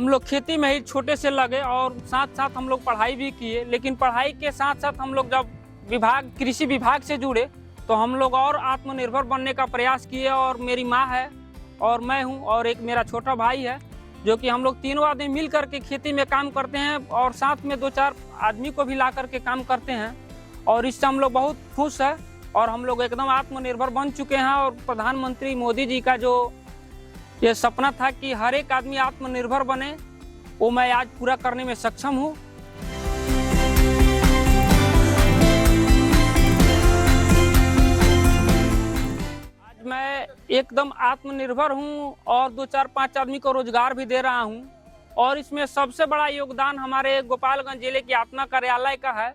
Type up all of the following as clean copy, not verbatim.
हम लोग खेती में ही छोटे से लगे और साथ साथ हम लोग पढ़ाई भी किए, लेकिन पढ़ाई के साथ साथ हम लोग जब कृषि विभाग से जुड़े तो हम लोग और आत्मनिर्भर बनने का प्रयास किए। और मेरी माँ है और मैं हूँ और एक मेरा छोटा भाई है, जो कि हम लोग तीनों आदमी मिल करके खेती में काम करते हैं और साथ में 2-4 आदमी को भी ला करके काम करते हैं। और इससे हम लोग बहुत खुश हैं और हम लोग एकदम आत्मनिर्भर बन चुके हैं। और प्रधानमंत्री मोदी जी का जो ये सपना था कि हर एक आदमी आत्मनिर्भर बने, वो मैं आज पूरा करने में सक्षम हूँ। आज मैं एकदम आत्मनिर्भर हूँ और 2-4-5 आदमी को रोजगार भी दे रहा हूँ। और इसमें सबसे बड़ा योगदान हमारे गोपालगंज जिले के आत्मा कार्यालय का है।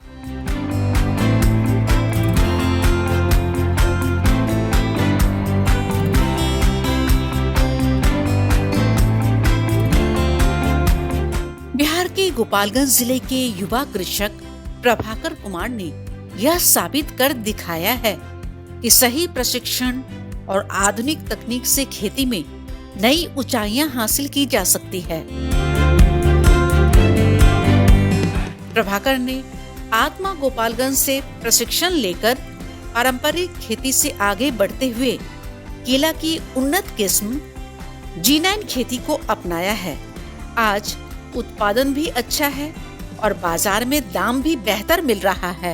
बिहार के गोपालगंज जिले के युवा कृषक प्रभाकर कुमार ने यह साबित कर दिखाया है कि सही प्रशिक्षण और आधुनिक तकनीक से खेती में नई ऊंचाइयां हासिल की जा सकती है। प्रभाकर ने आत्मा गोपालगंज से प्रशिक्षण लेकर पारंपरिक खेती से आगे बढ़ते हुए केला की उन्नत किस्म G9 खेती को अपनाया है। आज उत्पादन भी अच्छा है और बाजार में दाम भी बेहतर मिल रहा है।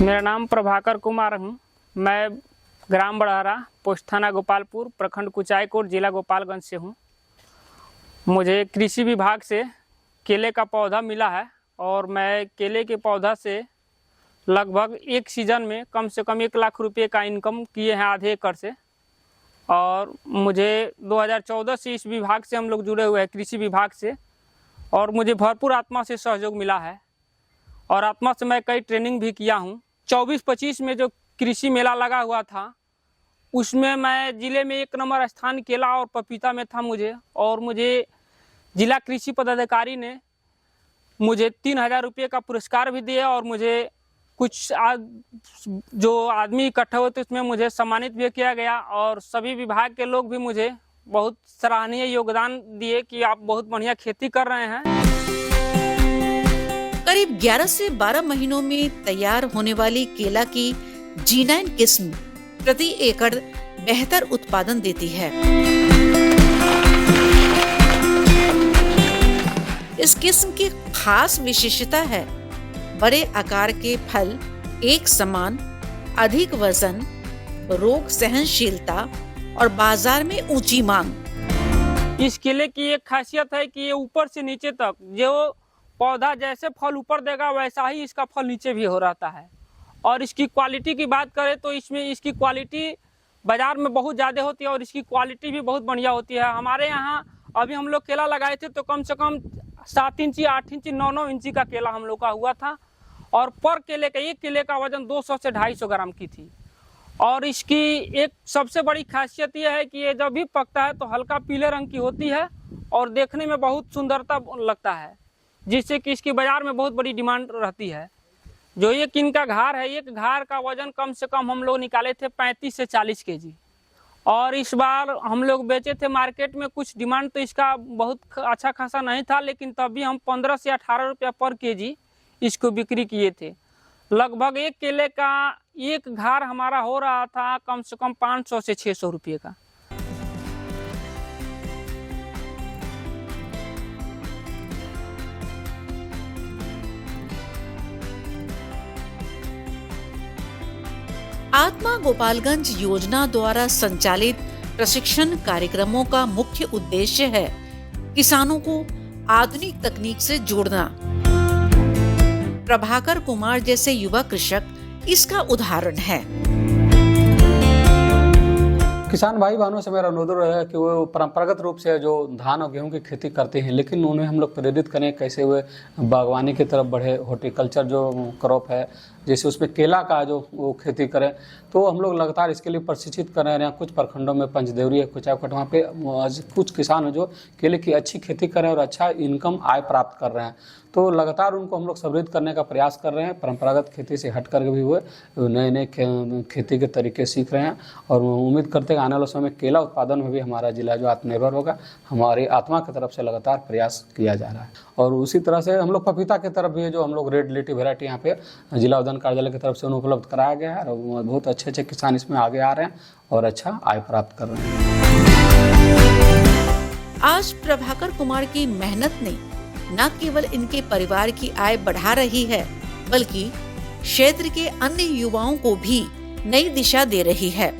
मेरा नाम प्रभाकर कुमार हूँ। मैं ग्राम बड़हरा, पोस्ट थाना गोपालपुर, प्रखंड कुचायकोट, जिला गोपालगंज से हूँ। मुझे कृषि विभाग से केले का पौधा मिला है और मैं केले के पौधा से लगभग एक सीजन में कम से कम 1 लाख रुपए का इनकम किए हैं आधे एकड़ से। और मुझे 2014 से इस विभाग से हम लोग जुड़े हुए हैं, कृषि विभाग से, और मुझे भरपूर आत्मा से सहयोग मिला है। और आत्मा से मैं कई ट्रेनिंग भी किया हूँ। 24-25 में जो कृषि मेला लगा हुआ था, उसमें मैं जिले में 1 नंबर स्थान केला और पपीता में था मुझे। और मुझे जिला कृषि पदाधिकारी ने मुझे 3000 रुपये का पुरस्कार भी दिया और मुझे कुछ जो आदमी इकट्ठे हुए थे उसमें मुझे सम्मानित भी किया गया। और सभी विभाग के लोग भी मुझे बहुत सराहनीय योगदान दिए कि आप बहुत बढ़िया खेती कर रहे हैं। करीब 11 से 12 महीनों में तैयार होने वाली केला की G9 किस्म प्रति एकड़ बेहतर उत्पादन देती है। इस किस्म की खास विशेषता है बड़े आकार के फल, एक समान, अधिक वजन, रोग सहनशीलता और बाजार में ऊंची मांग। इस केले की एक खासियत है कि ये ऊपर से नीचे तक, जो पौधा जैसे फल ऊपर देगा वैसा ही इसका फल नीचे भी हो रहता है। और इसकी क्वालिटी की बात करें तो इसमें इसकी क्वालिटी बाजार में बहुत ज़्यादा होती है और इसकी क्वालिटी भी बहुत बढ़िया होती है। हमारे यहाँ अभी हम लोग केला लगाए थे तो कम से कम 7 इंची, 8 इंची, 9-9 इंची का केला हम लोग का हुआ था। और पर केले का, एक केले का वजन 200 से 250 ग्राम की थी। और इसकी एक सबसे बड़ी खासियत यह है कि ये जब भी पकता है तो हल्का पीले रंग की होती है और देखने में बहुत सुंदरता लगता है, जिससे कि इसकी बाजार में बहुत बड़ी डिमांड रहती है। जो एक इनका घार है, एक घार का वजन कम से कम हम लोग निकाले थे 35 से 40 केजी। और इस बार हम लोग बेचे थे मार्केट में, कुछ डिमांड तो इसका बहुत अच्छा खासा नहीं था, लेकिन तब भी हम 15 से 18 रुपया पर केजी इसको बिक्री किए थे। लगभग एक केले का एक घार हमारा हो रहा था कम से कम 500 से 600 रुपये का। आत्मा गोपालगंज योजना द्वारा संचालित प्रशिक्षण कार्यक्रमों का मुख्य उद्देश्य है किसानों को आधुनिक तकनीक से जोड़ना। प्रभाकर कुमार जैसे युवा कृषक इसका उदाहरण है। किसान भाई बहनों से मेरा अनुरोध है कि वो परंपरागत रूप से जो धान और गेहूं की खेती करते हैं, लेकिन उन्हें हम लोग प्रेरित करें कैसे वे बागवानी की तरफ बढ़े, हॉर्टिकल्चर जो क्रॉप है जैसे उसमें केला का जो वो खेती करें। तो हम लोग लगातार इसके लिए प्रशिक्षित कर रहे हैं। कुछ प्रखंडों में पंचदेवरी है, कुचायकोट, वहाँ पे कुछ किसान हैं जो केले की अच्छी खेती कर रहे हैं और अच्छा इनकम आय प्राप्त कर रहे हैं। तो लगातार उनको हम लोग समृद्ध करने का प्रयास कर रहे हैं। परंपरागत खेती से हट कर भी हुए नए नए खेती के तरीके सीख रहे हैं और उम्मीद करते हैं आने वाले समय में केला उत्पादन में भी हमारा जिला जो आत्मनिर्भर होगा, हमारी आत्मा की तरफ से लगातार प्रयास किया जा रहा है। और उसी तरह से हम लोग पपीता की तरफ भी जो हम लोग रेड लिटी वैरायटी यहाँ पे जिला उद्यान कार्यालय की तरफ से उन्हें उपलब्ध कराया गया है और बहुत अच्छे किसान इसमें आगे आ रहे हैं और अच्छा आय प्राप्त कर रहे हैं। आज प्रभाकर कुमार की मेहनत ने न केवल इनके परिवार की आय बढ़ा रही है, बल्कि क्षेत्र के अन्य युवाओं को भी नई दिशा दे रही है।